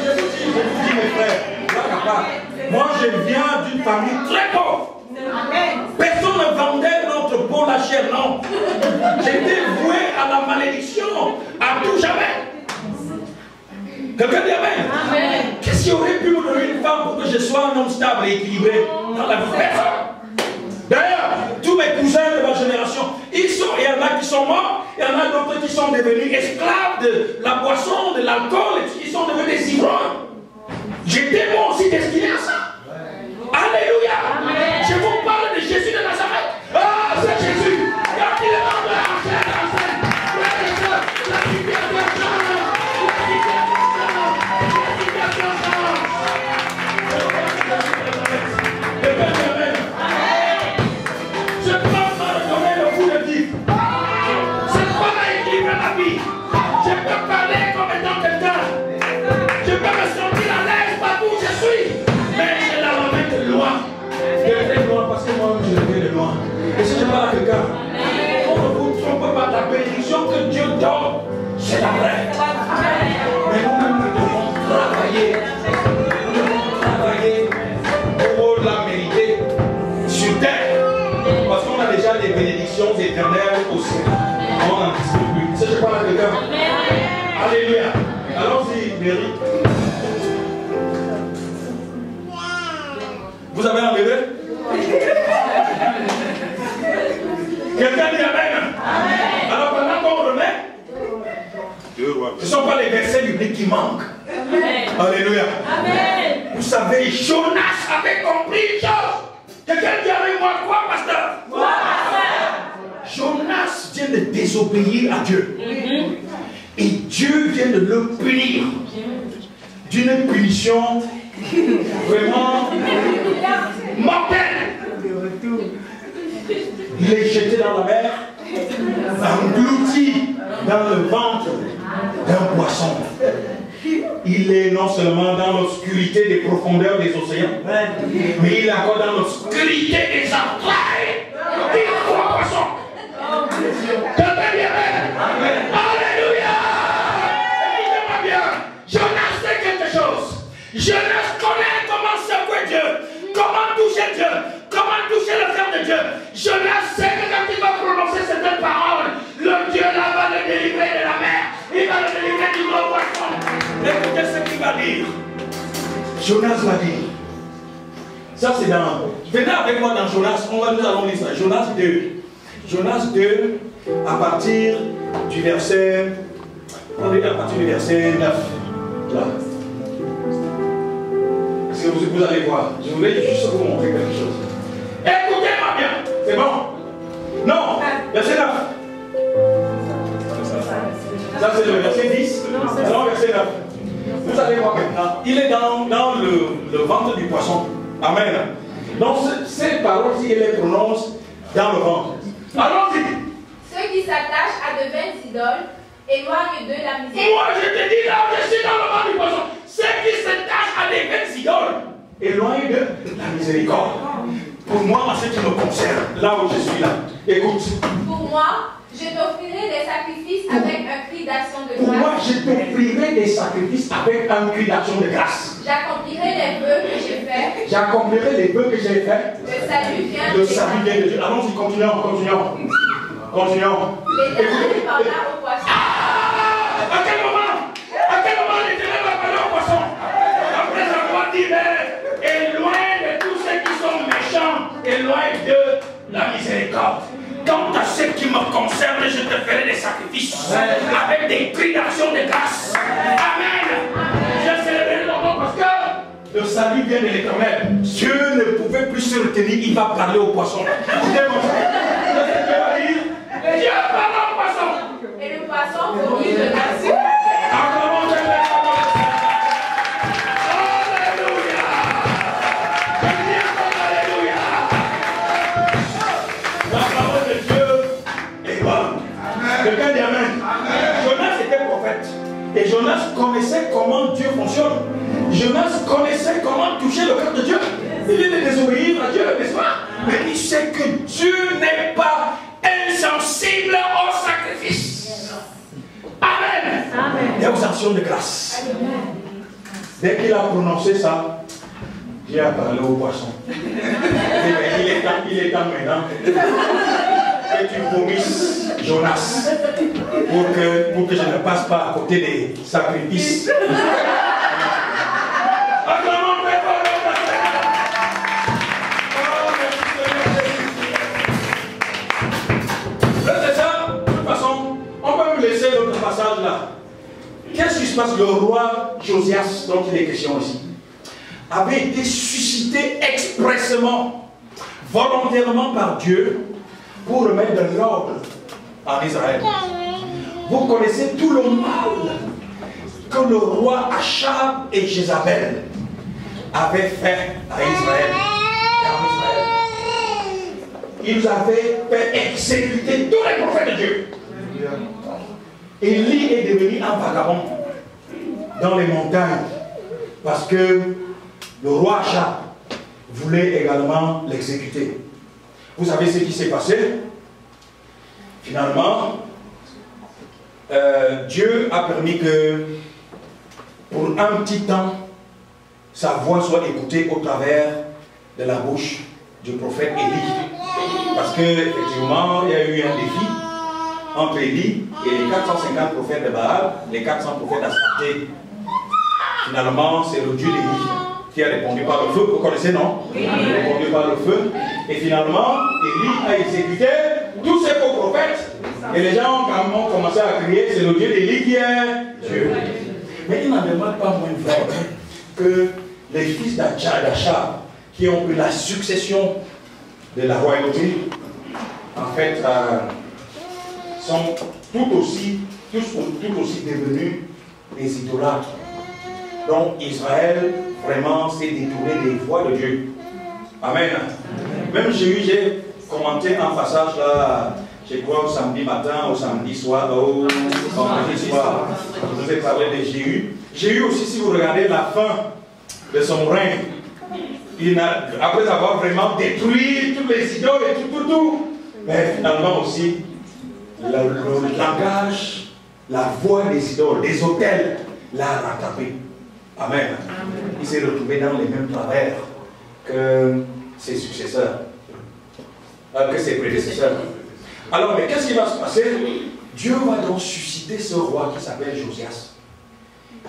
vous dis mes frères, moi je viens d'une famille très pauvre. Personne ne vendait notre peau, la chair, non. J'étais voué à la malédiction, à tout jamais. Quelqu'un dit Amen. Qu'est-ce qui aurait pu me donner une femme pour que je sois un homme stable et équilibré dans la vie? Personne. D'ailleurs, tous mes cousins de ma génération, il y en a qui sont morts, il y en a d'autres qui sont devenus esclaves de la boisson, de l'alcool, et qui sont devenus des ivrognes. J'étais moi aussi destiné à ça. Alléluia. Je vous parle de Jésus de Nazareth. Ah, c'est Jésus. Quand il est dans la chair, la lumière de Jean. Je ne peux pas donner le coup de vie. C'est pas à équilibrer la vie. Je peux parler comme étant quelqu'un. Je peux me sentir à l'aise partout où je suis. Mais je la remets de loin. Je vais loin parce que moi-même je le fais de loin. Et si je parle à quelqu'un, on ne vous trompe pas, la bénédiction que Dieu donne, c'est la vraie. Mais nous-mêmes nous devons travailler. Nous devons travailler pour la mériter sur terre. Parce qu'on a déjà des bénédictions éternelles aussi. On n'en discute plus. Si je parle à quelqu'un, alléluia. Allons-y, Mary. Vous avez un bébé? Quelqu'un dit Amen. Alors pendant qu'on remet, ce ne sont pas les versets bibliques qui manquent. Alléluia. Vous savez, Jonas avait compris une chose. Quelqu'un dit avec moi quoi, pasteur? Jonas vient de désobéir à Dieu. Et Dieu vient de le punir d'une punition vraiment mortelle. Il est jeté dans la mer, englouti dans le ventre d'un poisson. Il est non seulement dans l'obscurité des profondeurs des océans, mais il est encore dans l'obscurité des entrailles des trois poissons. Alléluia. Écoutez-moi bien. Jonas sait quelque chose. Jonas connaît comment secouer Dieu, comment toucher Dieu, comment toucher le cœur de Dieu. Jonas sait que quand il va prononcer certaines paroles, le Dieu là va le délivrer de la mer. Il va le délivrer du gros poisson. Écoutez ce qu'il va dire. Jonas va dire. Ça c'est dans... Venez avec moi dans Jonas. Nous allons lire ça. Jonas 2. Jonas 2, à partir du verset... On est à partir du verset 9. Là. Est-ce que vous allez voir? Je voulais juste vous montrer quelque chose. Écoutez-moi bien. C'est bon? Non. Verset 9. Ça c'est le verset 10. Alors verset 9. Vous allez voir maintenant. il est dans le ventre du poisson. Amen. Donc cette parole-ci, il les prononce dans le ventre. Allons-y. Ceux qui s'attachent à de vaines idoles éloignent de la miséricorde. Moi, je te dis là, je suis dans le ventre du poisson. Ceux qui s'attachent à des vaines idoles éloignent de la miséricorde. Pour moi, en ce qui me concerne, là où je suis là, écoute. Pour moi, je t'offrirai des sacrifices avec un cri d'action de grâce. Pour moi, je t'offrirai des sacrifices avec un cri d'action de grâce. J'accomplirai les vœux que j'ai faits. J'accomplirai les vœux que j'ai faits. Le salut vient Le salut vient de Dieu. Allons-y, continuons. L'Éternel parla au poisson. À quel moment l'Éternel va parler au poisson? Après avoir dit, éloigne de tous ceux qui sont méchants, éloigne de la miséricorde. Quant à ce qui me concerne, je te ferai des sacrifices avec des cris d'action de grâce. Amen. Je célébrerai ton nom parce que le salut vient de l'Éternel. Dieu ne pouvait plus se retenir, il va parler au poisson. Dieu parle au poisson. Et le poisson vomit de l'action. Quelqu'un dit Amen. Jonas était prophète. Et Jonas connaissait comment Dieu fonctionne. Jonas connaissait comment toucher le cœur de Dieu. Il est de désobéir à Dieu, n'est-ce pas? Mais il sait que Dieu n'est pas insensible au sacrifice. Amen. Et aux actions de grâce. Dès qu'il a prononcé ça, Dieu a parlé au poisson. Il est temps maintenant que tu vomisses Jonas pour que je ne passe pas à côté des sacrifices. C'est ça. De toute façon, on peut me laisser l'autre passage là. Qu'est-ce qui se passe? Le roi Josias, dont il est question ici, avait été suscité expressément, volontairement par Dieu, pour remettre de l'ordre en Israël. Vous connaissez tout le mal que le roi Achab et Jézabel avaient fait à Israël. Ils avaient fait exécuter tous les prophètes de Dieu. Élie est devenu un vagabond dans les montagnes parce que le roi Achab voulait également l'exécuter. Vous savez ce qui s'est passé? Finalement, Dieu a permis que pour un petit temps, sa voix soit écoutée au travers de la bouche du prophète Élie. Parce qu'effectivement, il y a eu un défi entre Élie et les 450 prophètes de Baal, les 400 prophètes d'Astarté. Finalement, c'est le Dieu d'Élie qui a répondu par le feu. Vous connaissez, non? Oui. Il a répondu par le feu. Et finalement, Élie a exécuté tous ces faux prophètes. Et les gens ont commencé à crier, c'est le Dieu d'Élie qui est Dieu. Mais il n'en demeure pas moins vrai que les fils d'Achab, qui ont eu la succession de la royauté, en fait, sont tous aussi devenus des idolâtres. Donc Israël vraiment s'est détourné des voies de Dieu. Amen. Même j'ai commenté un passage là, je crois au samedi matin, au samedi soir, au vendredi soir. Je vous ai parlé de Jéhu. Jéhu aussi, si vous regardez la fin de son règne, après avoir vraiment détruit tous les idoles et tout, mais finalement aussi, le langage, la voix des idoles, des autels, l'a rattrapé. Amen. Il s'est retrouvé dans les mêmes travers que ses successeurs, que ses prédécesseurs. Alors, mais qu'est-ce qui va se passer? Dieu va donc susciter ce roi qui s'appelle Josias.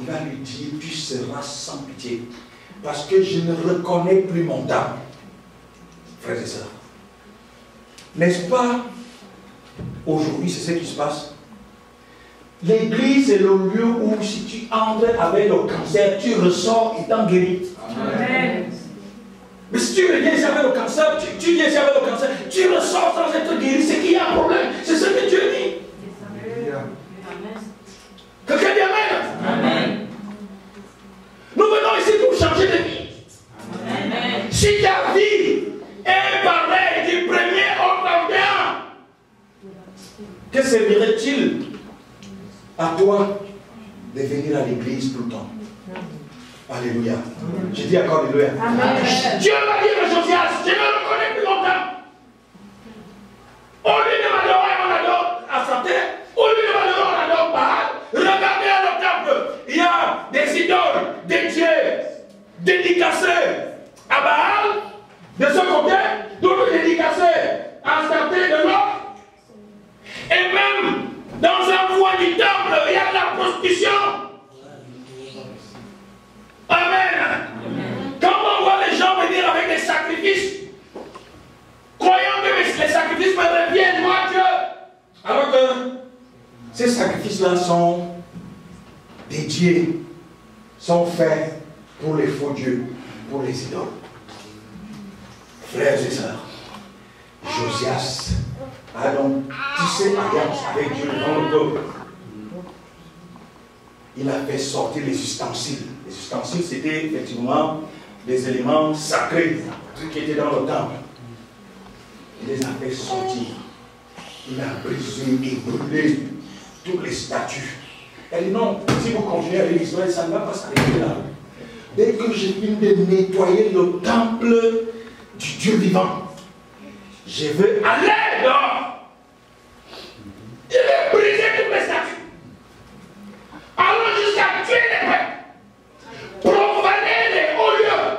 Il va lui dire, tu seras sans pitié, parce que je ne reconnais plus mon temps. Frères et sœurs, n'est-ce pas, aujourd'hui, c'est ce qui se passe? L'église est le lieu où si tu entres avec le cancer, tu ressors étant guéri. Amen. Mais si tu reviens ici avec le cancer, tu viens ici avec le cancer, tu ressors sans être guéri, c'est qu'il y a un problème. C'est ce que Dieu dit. Quelqu'un dit Amen. Amen. Nous venons Que servirait-il à toi de venir à l'église tout le temps? Alléluia. Je dis encore Alléluia. Dieu va dire à Josias, je ne le connais plus longtemps. Au lieu de m'adorer, on adore à sa terre. Au lieu de m'adorer, on adore Baal. Regardez à le temple. Il y a des idoles, des dieux dédicacés à Baal. De ce côté, d'autres dédicacés à Astarté de l'autre. Et même dans un coin du temple, il y a de la prostitution. Amen. Quand on voit les gens venir avec des sacrifices, croyant que les sacrifices me reviennent, moi Dieu. Alors que ces sacrifices-là sont dédiés, sont faits pour les faux dieux, pour les idoles. Frères et sœurs, Josias a donc tissé alliance avec Dieu dans le peuple. Il a fait sortir les ustensiles. Les ustensiles, c'était effectivement des éléments sacrés qui étaient dans le temple. Il les a fait sortir. Il a brisé et brûlé toutes les statues. Elle dit non, si vous continuez avec Israël, ça ne va pas s'arrêter là. Dès que j'ai fini de nettoyer le temple du Dieu vivant, je veux aller dehors. Il veut briser toutes les statues. Allons jusqu'à tuer les prêtres. Profaner les hauts lieux.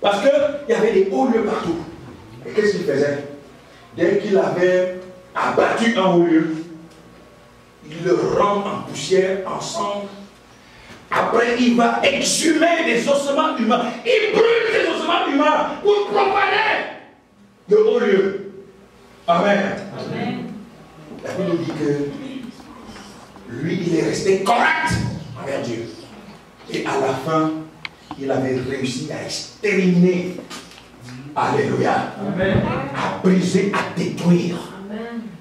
Parce qu'il y avait des hauts lieux partout. Et qu'est-ce qu'il faisait? Dès qu'il avait abattu un haut lieu, il le rend en poussière, en sang. Après, il va exhumer des ossements humains. Il brûle ces ossements humains pour profaner le haut lieu. Amen. Amen. La Bible dit que lui, il est resté correct envers Dieu. Et à la fin, il avait réussi à exterminer. Alléluia. Amen. À briser, à détruire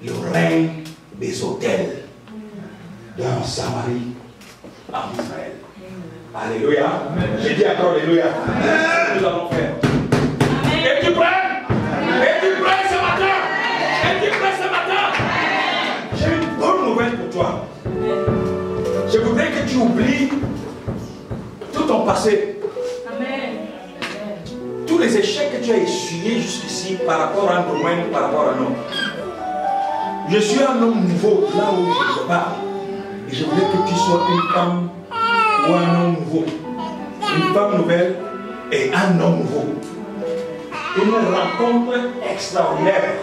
le règne des autels dans Samarie, en Israël. Alléluia. J'ai dit encore Alléluia. C'est ce que nous allons faire. Es-tu prêt? Es-tu prêt ce matin? Es-tu prêt ce matin? J'ai une bonne nouvelle pour toi. Je voudrais que tu oublies tout ton passé. Tous les échecs que tu as essuyés jusqu'ici par rapport à un domaine ou par rapport à un homme. Je suis un homme nouveau là où je pars. Et je voudrais que tu sois une femme ou un homme nouveau. Une femme nouvelle et un homme nouveau. Une rencontre extraordinaire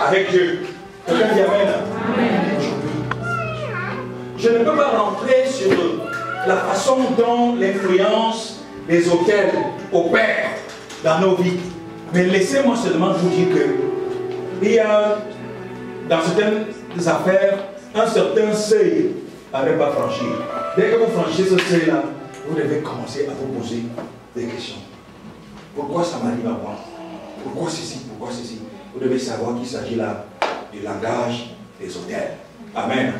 avec Dieu. Quelqu'un dit Amen. Je ne peux pas rentrer sur la façon dont l'influence des autels opèrent dans nos vies. Mais laissez-moi seulement vous dire que il y a dans certaines affaires un certain seuil à ne pas franchir. Dès que vous franchissez ce seuil-là, vous devez commencer à vous poser des questions. Pourquoi ça m'arrive à moi? Pourquoi ceci? Pourquoi ceci? Vous devez savoir qu'il s'agit là du langage des autels. Amen.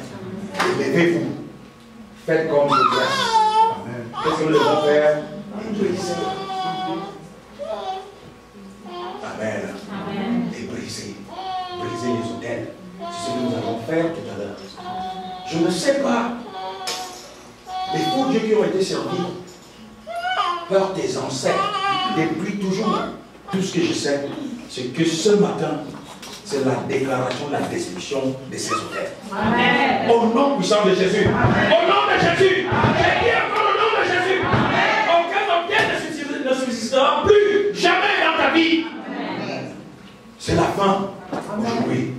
Levez-vous. Faites comme je fais. Qu'est-ce que nous devons faire? Briser. Amen. Et briser. Briser les autels. C'est ce que nous allons faire tout à l'heure. Je ne sais pas les faux dieux qui ont été servis par tes ancêtres depuis toujours. Tout ce que je sais, c'est que ce matin, c'est la déclaration de la destruction de ces autels. Amen. Au nom puissant de Jésus. Amen. Au nom de Jésus. J'ai dit encore au nom de Jésus. Amen. Aucun autel ne subsistera plus jamais dans ta vie. C'est la fin aujourd'hui.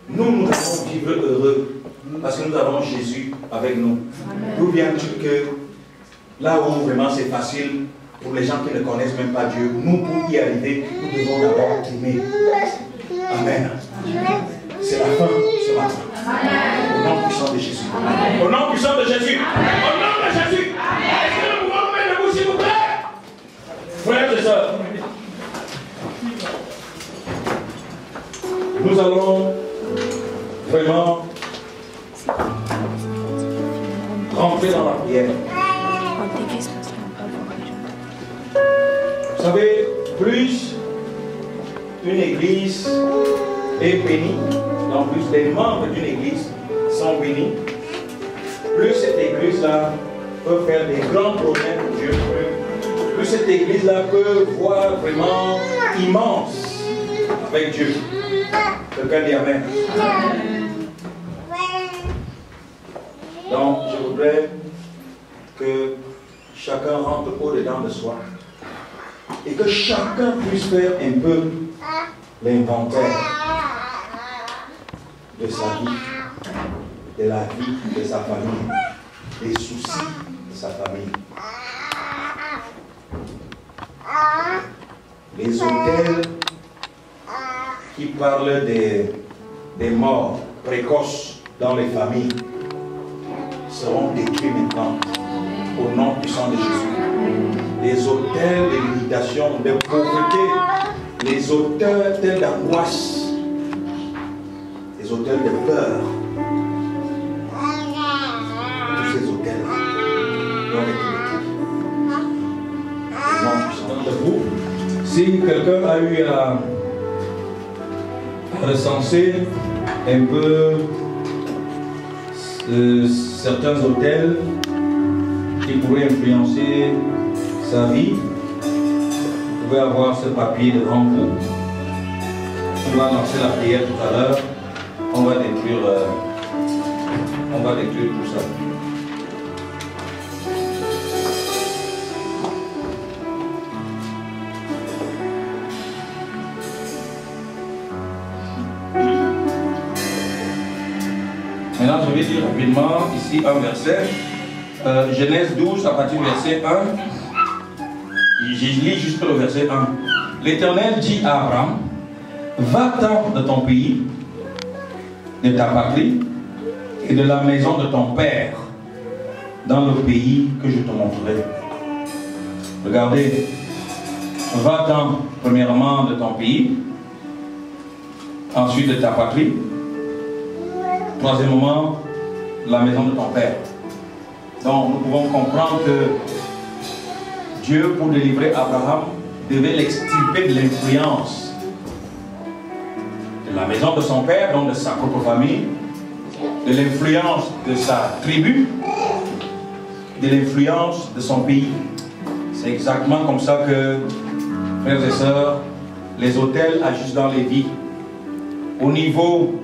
Nous allons vivre heureux parce que nous avons Jésus avec nous. D'où vient-il que là où vraiment c'est facile pour les gens qui ne connaissent même pas Dieu, nous pour y arriver, nous devons d'abord aimer. Amen. C'est la fin ce matin. Au nom puissant de Jésus. Au nom puissant de Jésus. Au nom de Jésus. Est-ce que nous pouvons nous mettre debout s'il vous plaît? Frères et sœurs, nous allons vraiment rentrer dans la prière. Vous savez, plus une église est béni, en plus les membres d'une église sont bénis, plus cette église-là peut faire des grands progrès pour Dieu, plus cette église-là peut voir vraiment immense avec Dieu. Quelqu'un dit Amen. Donc, je voudrais que chacun rentre au-dedans de soi et que chacun puisse faire un peu l'inventaire de sa vie, de la vie de sa famille, des soucis de sa famille. Les autels qui parlent des morts précoces dans les familles seront détruits maintenant au nom puissant de Jésus. Les autels de limitation, de pauvreté, les autels d'angoisse, les autels de peur, tous ces autels doivent être détruits. Au nom puissant de vous. Si quelqu'un a eu à recenser un peu certains autels qui pourraient influencer sa vie, vous pouvez avoir ce papier devant vous. On va lancer la prière tout à l'heure. On va détruire tout ça. Maintenant, je vais dire rapidement ici un verset. Genèse 12, à partir du verset 1. Je lis juste le verset 1. L'Éternel dit à Abraham, va-t'en de ton pays, de ta patrie et de la maison de ton père, dans le pays que je te montrerai. Regardez, va-t'en premièrement de ton pays, ensuite de ta patrie, troisièmement, la maison de ton père. Donc nous pouvons comprendre que Dieu, pour délivrer Abraham, devait l'extirper de l'influence de la maison de son père, donc de sa propre famille, de l'influence de sa tribu, de l'influence de son pays. C'est exactement comme ça que, frères et sœurs, les autels agissent dans les vies. Au niveau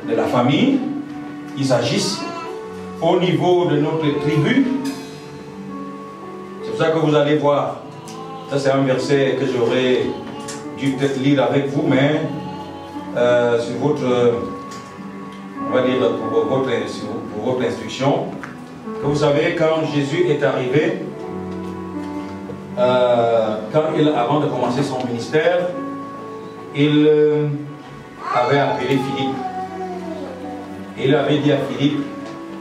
de la famille, ils agissent. Au niveau de notre tribu, c'est pour ça que vous allez voir. Ça, c'est un verset que j'aurais dû peut-être lire avec vous, mais sur votre, on va dire pour votre instruction, que vous savez, quand Jésus est arrivé, avant de commencer son ministère, il avait appelé Philippe. Et il avait dit à Philippe,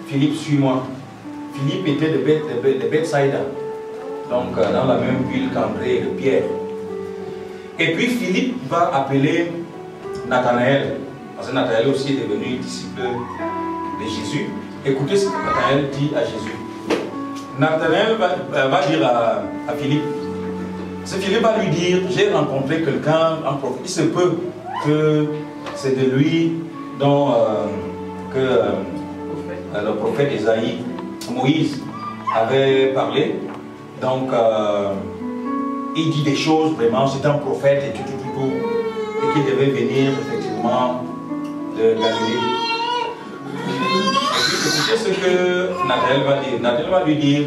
Philippe, suis-moi. Philippe était de Bethsaïda, donc dans la même ville qu'André et de Pierre. Et puis Philippe va appeler Nathanaël, parce que Nathanaël aussi est devenu disciple de Jésus. Écoutez ce que Nathanaël dit à Jésus. Nathanaël va dire à Philippe, Philippe va lui dire, j'ai rencontré quelqu'un, un prophète. Il se peut que c'est de lui dont le prophète Isaïe, Moïse, avait parlé. Donc, il dit des choses vraiment, c'est un prophète et tout, et qu'il devait venir effectivement de Galilée. Et puis, écoutez ce que Nathanaël va dire. Nathanaël va lui dire,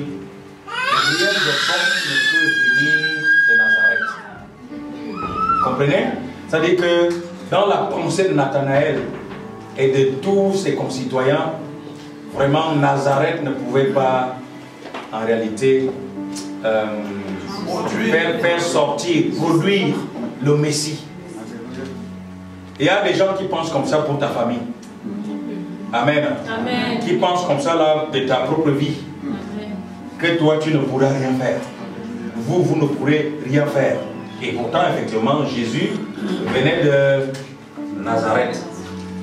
rien de bon ne peut venir de Nazareth. Comprenez? C'est-à-dire que dans la pensée de Nathanaël et de tous ses concitoyens, vraiment Nazareth ne pouvait pas en réalité faire sortir, produire le Messie. Il y a des gens qui pensent comme ça pour ta famille. Amen. Amen. Qui pensent comme ça là de ta propre vie. Amen. Que toi tu ne pourras rien faire. Vous ne pourrez rien faire. Et pourtant effectivement Jésus venait de Nazareth.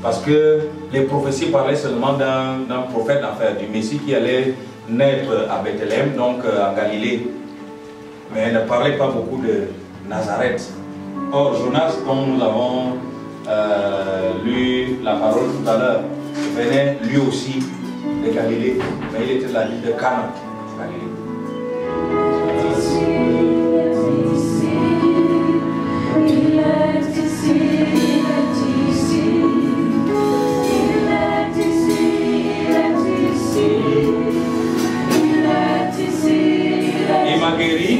Parce que les prophéties parlaient seulement d'un prophète, enfin, du Messie qui allait naître à Bethléem, donc en Galilée. Mais elle ne parlait pas beaucoup de Nazareth. Or, Jonas, dont nous avons lu la parole tout à l'heure, venait lui aussi de Galilée, mais il était de la ville de Cana, Galilée. Il m'a guéri.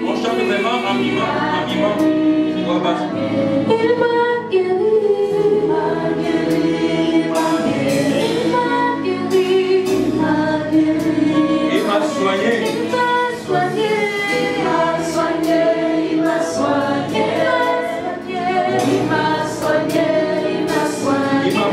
On chante vraiment en mimant, une voix basse. Il m'a soigné. Il m'a